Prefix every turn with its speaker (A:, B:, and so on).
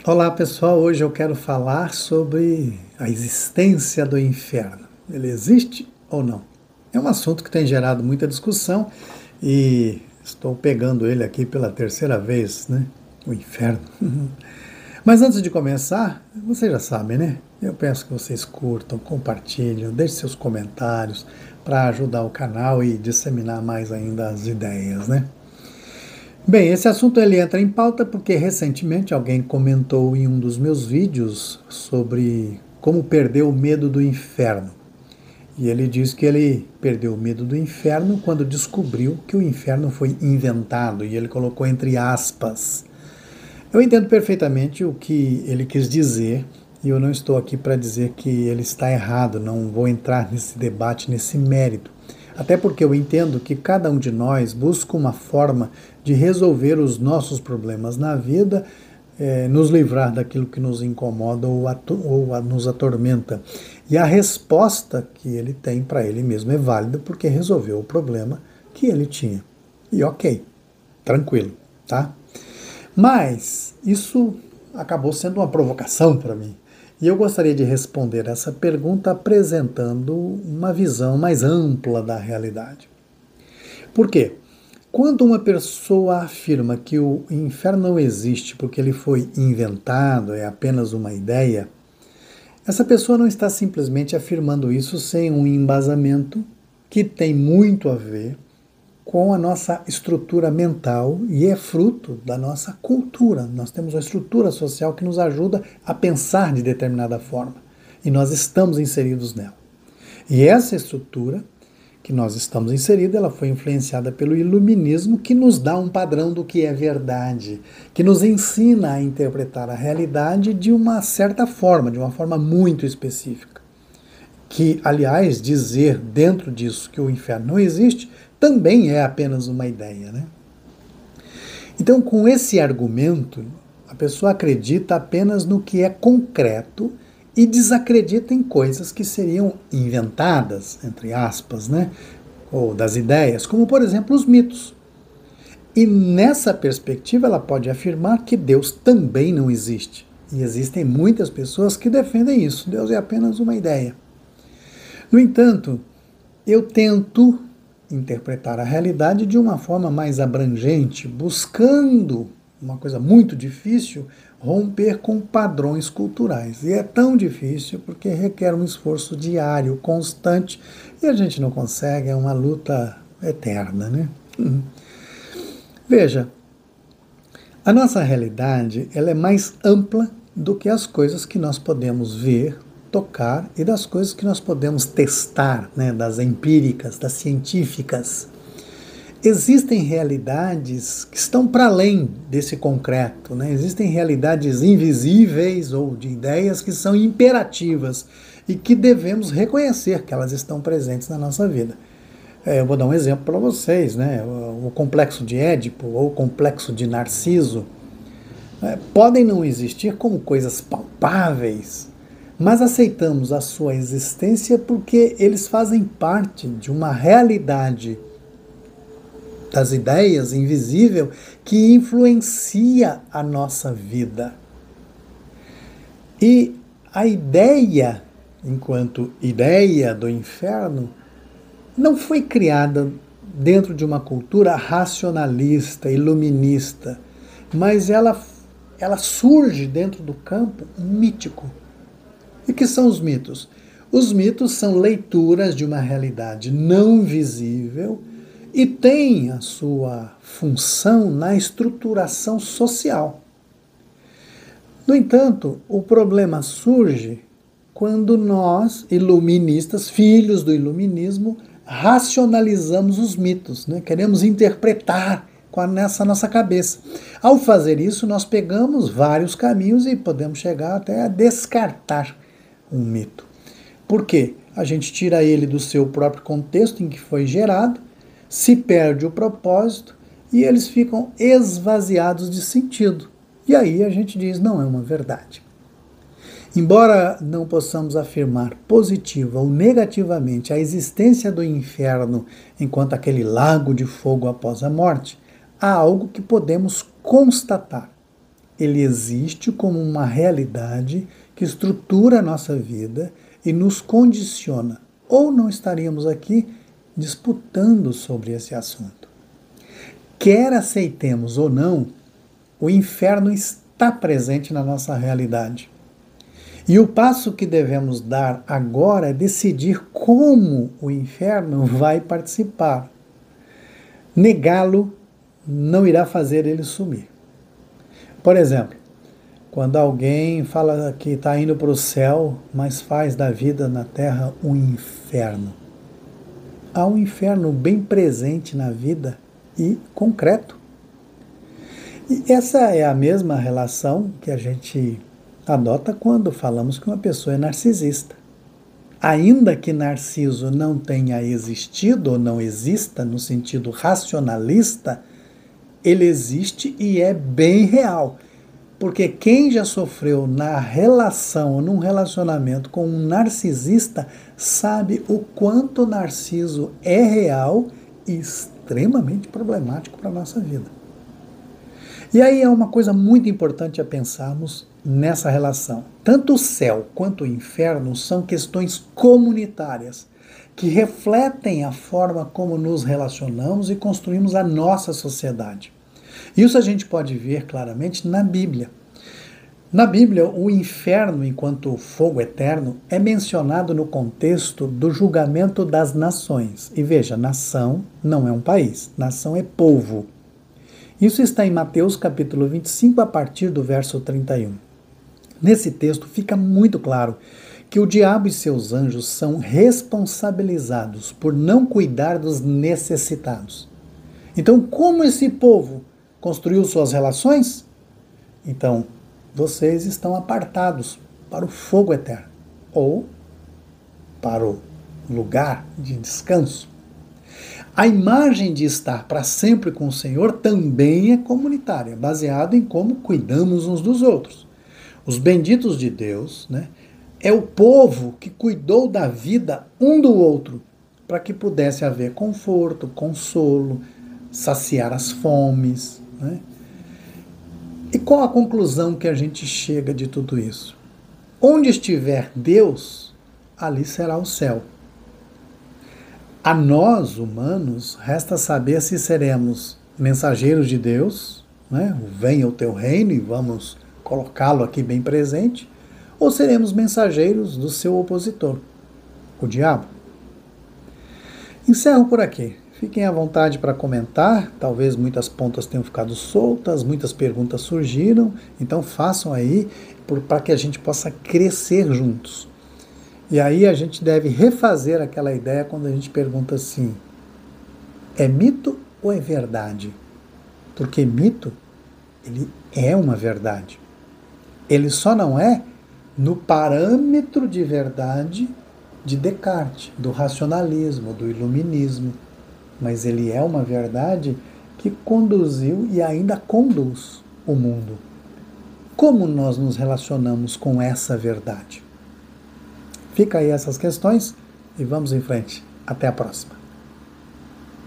A: Olá pessoal, hoje eu quero falar sobre a existência do inferno. Ele existe ou não? É um assunto que tem gerado muita discussão e estou pegando ele aqui pela terceira vez, né? O inferno. Mas antes de começar, vocês já sabem, né? Eu peço que vocês curtam, compartilhem, deixem seus comentários para ajudar o canal e disseminar mais ainda as ideias, né? Bem, esse assunto ele entra em pauta porque recentemente alguém comentou em um dos meus vídeos sobre como perder o medo do inferno. E ele diz que ele perdeu o medo do inferno quando descobriu que o inferno foi inventado, e ele colocou entre aspas. Eu entendo perfeitamente o que ele quis dizer, e eu não estou aqui para dizer que ele está errado, não vou entrar nesse debate, nesse mérito. Até porque eu entendo que cada um de nós busca uma forma de resolver os nossos problemas na vida, nos livrar daquilo que nos incomoda ou nos atormenta. E a resposta que ele tem para ele mesmo é válida porque resolveu o problema que ele tinha. E ok, tranquilo, tá? Mas isso acabou sendo uma provocação para mim. E eu gostaria de responder essa pergunta apresentando uma visão mais ampla da realidade. Por quê? Quando uma pessoa afirma que o inferno não existe porque ele foi inventado, é apenas uma ideia, essa pessoa não está simplesmente afirmando isso sem um embasamento que tem muito a ver com a nossa estrutura mental e é fruto da nossa cultura. Nós temos uma estrutura social que nos ajuda a pensar de determinada forma e nós estamos inseridos nela. E essa estrutura que nós estamos inseridos, ela foi influenciada pelo iluminismo, que nos dá um padrão do que é verdade, que nos ensina a interpretar a realidade de uma certa forma, de uma forma muito específica. Que, aliás, dizer dentro disso que o inferno não existe também é apenas uma ideia, né? Então, com esse argumento, a pessoa acredita apenas no que é concreto e desacredita em coisas que seriam inventadas, entre aspas, né? Ou das ideias, como, por exemplo, os mitos. E nessa perspectiva, ela pode afirmar que Deus também não existe. E existem muitas pessoas que defendem isso. Deus é apenas uma ideia. No entanto, eu tento interpretar a realidade de uma forma mais abrangente, buscando uma coisa muito difícil, romper com padrões culturais. E é tão difícil porque requer um esforço diário, constante, e a gente não consegue, é uma luta eterna, né? Veja, a nossa realidade ela é mais ampla do que as coisas que nós podemos ver, tocar e das coisas que nós podemos testar, né, das empíricas, das científicas. Existem realidades que estão para além desse concreto, né? Existem realidades invisíveis ou de ideias que são imperativas e que devemos reconhecer que elas estão presentes na nossa vida. Eu vou dar um exemplo para vocês, né? O complexo de Édipo ou o complexo de Narciso podem não existir como coisas palpáveis, mas aceitamos a sua existência porque eles fazem parte de uma realidade das ideias invisível que influencia a nossa vida. E a ideia, enquanto ideia do inferno, não foi criada dentro de uma cultura racionalista, iluminista, mas ela surge dentro do campo mítico. E o que são os mitos? Os mitos são leituras de uma realidade não visível e têm a sua função na estruturação social. No entanto, o problema surge quando nós, iluministas, filhos do iluminismo, racionalizamos os mitos, né? Queremos interpretar nessa nossa cabeça. Ao fazer isso, nós pegamos vários caminhos e podemos chegar até a descartar um mito. Por quê? A gente tira ele do seu próprio contexto em que foi gerado, se perde o propósito e eles ficam esvaziados de sentido. E aí a gente diz, não é uma verdade. Embora não possamos afirmar positiva ou negativamente a existência do inferno enquanto aquele lago de fogo após a morte, há algo que podemos constatar. ele existe como uma realidade que estrutura a nossa vida e nos condiciona. Ou não estaríamos aqui disputando sobre esse assunto. Quer aceitemos ou não, o inferno está presente na nossa realidade. E o passo que devemos dar agora é decidir como o inferno vai participar. Negá-lo não irá fazer ele sumir. Por exemplo, quando alguém fala que está indo para o céu, mas faz da vida na terra um inferno. Há um inferno bem presente na vida e concreto. E essa é a mesma relação que a gente adota quando falamos que uma pessoa é narcisista. Ainda que Narciso não tenha existido ou não exista no sentido racionalista, ele existe e é bem real. Porque quem já sofreu na relação, num relacionamento com um narcisista, sabe o quanto Narciso é real e extremamente problemático para a nossa vida. E aí é uma coisa muito importante a pensarmos nessa relação. Tanto o céu quanto o inferno são questões comunitárias, que refletem a forma como nos relacionamos e construímos a nossa sociedade. Isso a gente pode ver claramente na Bíblia. Na Bíblia, o inferno, enquanto fogo eterno, é mencionado no contexto do julgamento das nações. E veja, nação não é um país, nação é povo. Isso está em Mateus capítulo 25, a partir do verso 31. Nesse texto fica muito claro que o diabo e seus anjos são responsabilizados por não cuidar dos necessitados. Então, como esse povo construiu suas relações? Então, vocês estão apartados para o fogo eterno, ou para o lugar de descanso. A imagem de estar para sempre com o Senhor também é comunitária, baseada em como cuidamos uns dos outros. Os benditos de Deus, é o povo que cuidou da vida um do outro, para que pudesse haver conforto, consolo, saciar as fomes. E qual a conclusão que a gente chega de tudo isso? Onde estiver Deus, ali será o céu. A nós, humanos, resta saber se seremos mensageiros de Deus, venha o teu reino e vamos colocá-lo aqui bem presente, ou seremos mensageiros do seu opositor, o diabo. Encerro por aqui. Fiquem à vontade para comentar, talvez muitas pontas tenham ficado soltas, muitas perguntas surgiram, então façam aí para que a gente possa crescer juntos. E aí a gente deve refazer aquela ideia quando a gente pergunta assim, é mito ou é verdade? Porque mito, ele é uma verdade. Ele só não é no parâmetro de verdade de Descartes, do racionalismo, do iluminismo. Mas ele é uma verdade que conduziu e ainda conduz o mundo. Como nós nos relacionamos com essa verdade? Fica aí essas questões e vamos em frente. Até a próxima.